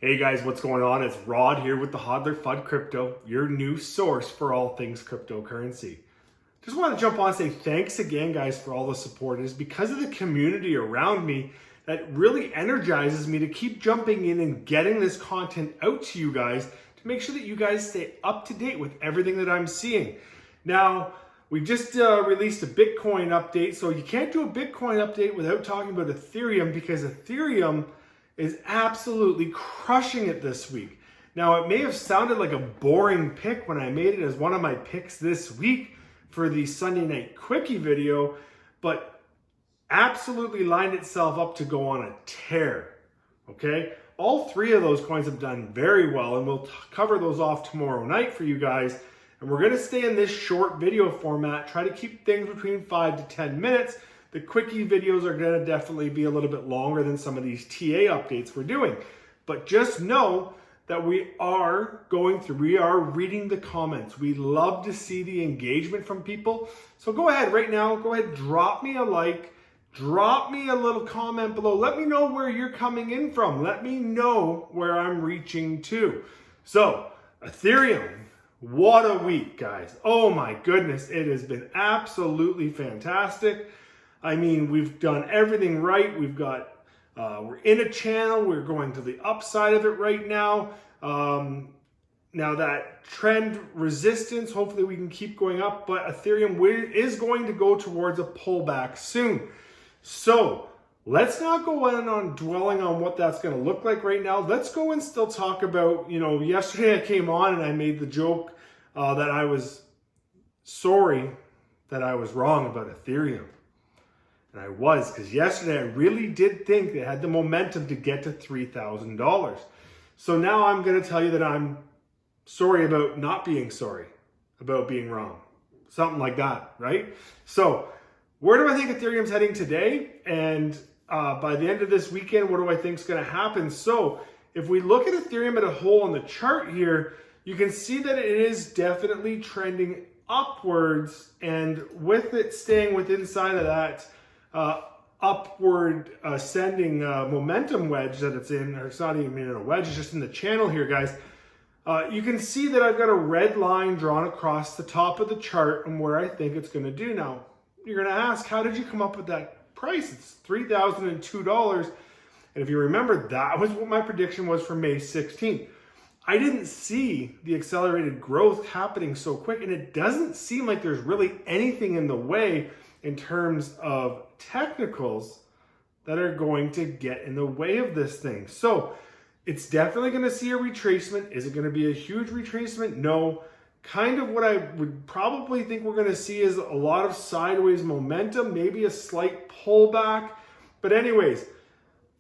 Hey guys, what's going on? It's Rod here with the Hodler FUD Crypto, your new source for all things cryptocurrency. Just want to jump on and say thanks again, guys, for all the support. It is because of the community around me that really energizes me to keep jumping in and getting this content out to you guys to make sure that you guys stay up to date with everything that I'm seeing. Now, we just released a Bitcoin update, so you can't do a Bitcoin update without talking about Ethereum because Ethereum is absolutely crushing it this week. Now, it may have sounded like a boring pick when I made it as one of my picks this week for the Sunday Night Quickie video, but absolutely lined itself up to go on a tear, okay? All three of those coins have done very well, and we'll cover those off tomorrow night for you guys. And we're gonna stay in this short video format, try to keep things between 5 to 10 minutes. The quickie videos are gonna definitely be a little bit longer than some of these TA updates we're doing. But just know that we are reading the comments. We love to see the engagement from people. So go ahead right now, drop me a like, drop me a little comment below. Let me know where you're coming in from. Let me know where I'm reaching to. So, Ethereum, what a week, guys. Oh my goodness, it has been absolutely fantastic. I mean, we've done everything right. We're in a channel. We're going to the upside of it right now. Now that trend resistance, hopefully we can keep going up, but Ethereum is going to go towards a pullback soon. So let's not go on dwelling on what that's going to look like right now. Let's go and still talk about, yesterday I came on and I made the joke that I was sorry that I was wrong about Ethereum. And I was, because yesterday I really did think it had the momentum to get to $3,000. So now I'm going to tell you that I'm sorry about not being sorry, about being wrong. Something like that, right? So where do I think Ethereum's heading today? And by the end of this weekend, what do I think is going to happen? So if we look at Ethereum as a whole on the chart here, you can see that it is definitely trending upwards, and with it staying inside of that upward ascending momentum wedge that it's in, or it's not even in a wedge, it's just in the channel here, guys. You can see that I've got a red line drawn across the top of the chart and where I think it's going to do. Now, you're going to ask, how did you come up with that price? It's $3,002. And if you remember, that was what my prediction was for May 16th. I didn't see the accelerated growth happening so quick, and it doesn't seem like there's really anything in the way in terms of technicals that are going to get in the way of this thing. So it's definitely going to see a retracement. Is it going to be a huge retracement? No. Kind of what I would probably think we're going to see is a lot of sideways momentum, maybe a slight pullback. But anyways,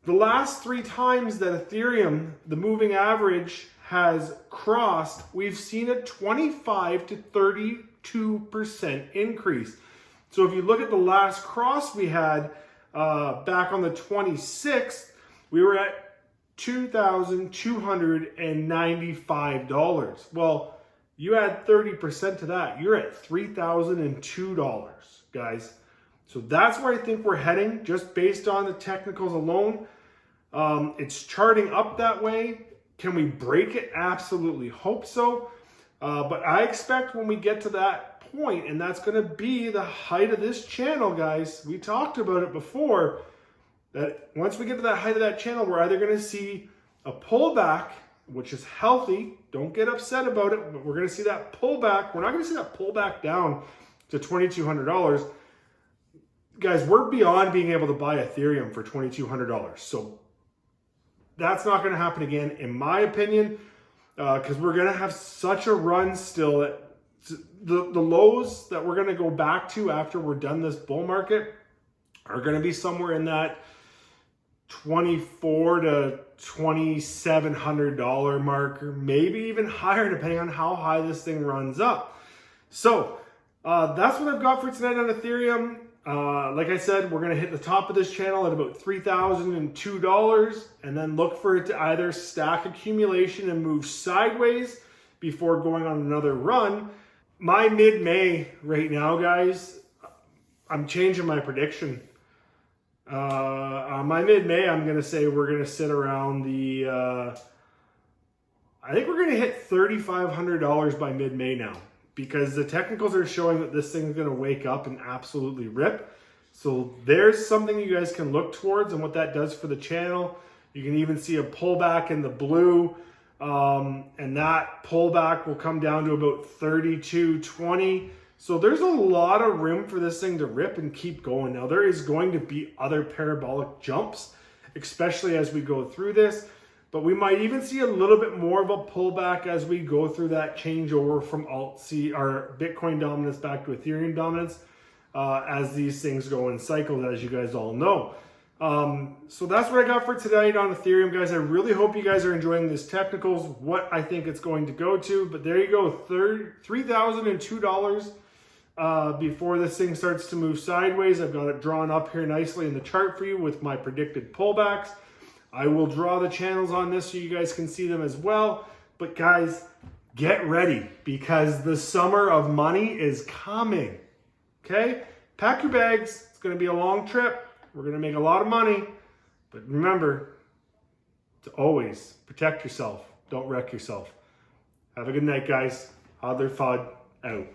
the last 3 times that Ethereum, the moving average, has crossed, we've seen a 25 to 32% increase. So if you look at the last cross we had back on the 26th, we were at $2,295. Well, you add 30% to that, you're at $3,002, guys. So that's where I think we're heading, just based on the technicals alone. It's charting up that way. Can we break it? Absolutely hope so. But I expect when we get to that point, and that's going to be the height of this channel, guys. We talked about it before, that once we get to that height of that channel, we're either going to see a pullback, which is healthy. Don't get upset about it, but we're going to see that pullback. We're not going to see that pullback down to $2,200. Guys, we're beyond being able to buy Ethereum for $2,200. So that's not going to happen again, in my opinion, because we're going to have such a run still that the lows that we're going to go back to after we're done this bull market are going to be somewhere in that $2,400 to $2,700 mark, or maybe even higher, depending on how high this thing runs up. So that's what I've got for tonight on Ethereum. Like I said, we're going to hit the top of this channel at about $3,002, and then look for it to either stack accumulation and move sideways before going on another run. My mid-May right now, guys, I'm changing my prediction. My mid-May, I'm going to say we're going to sit around the I think we're going to hit $3,500 by mid-May now, because the technicals are showing that this thing's going to wake up and absolutely rip. So there's something you guys can look towards and what that does for the channel. You can even see a pullback in the blue, and that pullback will come down to about 32.20. So there's a lot of room for this thing to rip and keep going. Now there is going to be other parabolic jumps, especially as we go through this, but we might even see a little bit more of a pullback as we go through that changeover from Alt-C or Bitcoin dominance back to Ethereum dominance, as these things go in cycles, as you guys all know. So that's what I got for tonight on Ethereum, guys. I really hope you guys are enjoying this technicals, what I think it's going to go to. But there you go, $3,002 before this thing starts to move sideways. I've got it drawn up here nicely in the chart for you with my predicted pullbacks. I will draw the channels on this so you guys can see them as well. But guys, get ready, because the summer of money is coming. Okay? Pack your bags. It's going to be a long trip. We're going to make a lot of money. But remember to always protect yourself. Don't wreck yourself. Have a good night, guys. Other FUD out.